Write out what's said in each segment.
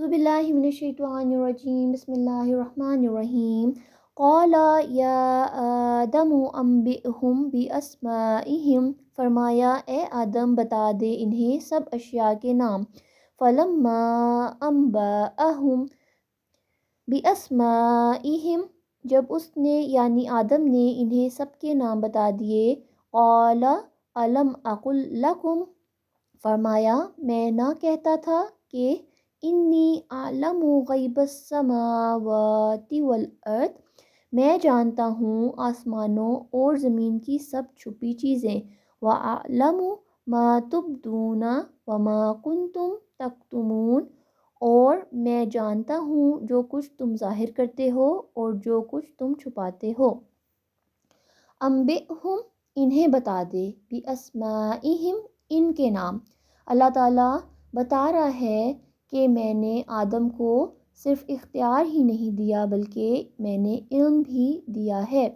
اعوذ باللہ من الشیطان الرجیم بسم اللہ الرحمن الرحیم قال یا آدم انبئہم باسمائہم، فرمایا اے آدم بتا دے انہیں سب اشیاء کے نام۔ فلما انبأہم باسمائہم، جب اس نے یعنی آدم نے انہیں سب کے نام بتا دیے، قال الم اقل لکم، فرمایا میں نہ کہتا تھا کہ انی اعلم غیب السماوات والارض، میں جانتا ہوں آسمانوں اور زمین کی سب چھپی چیزیں، واعلم ما تبدون وما کنتم تکتمون، اور میں جانتا ہوں جو کچھ تم ظاہر کرتے ہو اور جو کچھ تم چھپاتے ہو۔ انبئہم، انہیں بتا دے، باسمائہم، ان کے نام۔ اللہ تعالیٰ بتا رہا ہے کہ میں نے آدم کو صرف اختیار ہی نہیں دیا بلکہ میں نے علم بھی دیا ہے۔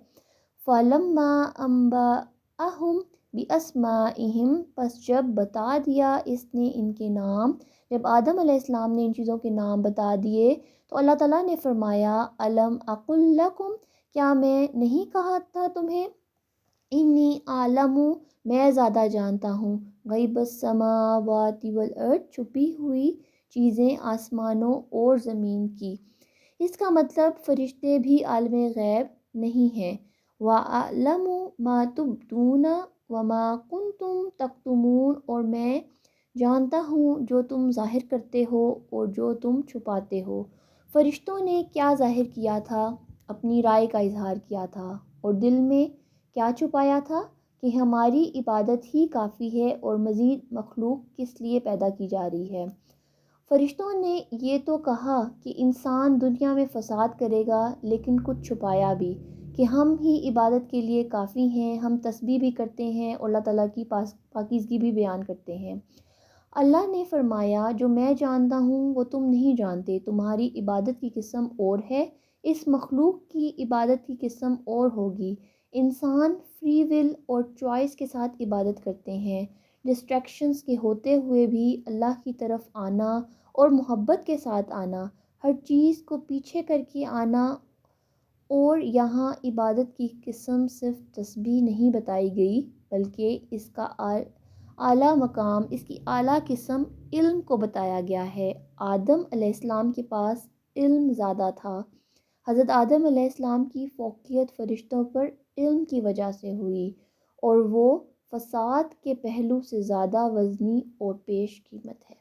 فلما انبأہم باسمائہم، پس جب بتا دیا اس نے ان کے نام، جب آدم علیہ السلام نے ان چیزوں کے نام بتا دیے تو اللہ تعالیٰ نے فرمایا الم اقل لکم، کیا میں نہیں کہا تھا تمہیں، انی اعلم، میں زیادہ جانتا ہوں، غیب السماوات والارض، چھپی ہوئی چیزیں آسمانوں اور زمین کی۔ اس کا مطلب فرشتے بھی عالم غیب نہیں ہیں۔ وَأَعْلَمُ مَا تُبْدُونَ وَمَا كُنْتُمْ تَكْتُمُونَ، اور میں جانتا ہوں جو تم ظاہر کرتے ہو اور جو تم چھپاتے ہو۔ فرشتوں نے کیا ظاہر کیا تھا؟ اپنی رائے کا اظہار کیا تھا، اور دل میں کیا چھپایا تھا کہ ہماری عبادت ہی کافی ہے اور مزید مخلوق کس لیے پیدا کی جا رہی ہے۔ فرشتوں نے یہ تو کہا کہ انسان دنیا میں فساد کرے گا، لیکن کچھ چھپایا بھی کہ ہم ہی عبادت کے لیے کافی ہیں، ہم تسبیح بھی کرتے ہیں اور اللہ تعالیٰ کی پاکیزگی بھی بیان کرتے ہیں۔ اللہ نے فرمایا جو میں جانتا ہوں وہ تم نہیں جانتے، تمہاری عبادت کی قسم اور ہے، اس مخلوق کی عبادت کی قسم اور ہوگی۔ انسان فری ول اور چوائس کے ساتھ عبادت کرتے ہیں، ڈسٹریکشنز کے ہوتے ہوئے بھی اللہ کی طرف آنا اور محبت کے ساتھ آنا، ہر چیز کو پیچھے کر کے آنا۔ اور یہاں عبادت کی قسم صرف تسبیح نہیں بتائی گئی بلکہ اس کا اعلیٰ مقام، اس کی اعلیٰ قسم علم کو بتایا گیا ہے۔ آدم علیہ السلام کے پاس علم زیادہ تھا۔ حضرت آدم علیہ السلام کی فوقیت فرشتوں پر علم کی وجہ سے ہوئی، اور وہ فساد کے پہلو سے زیادہ وزنی اور پیش قیمت ہے۔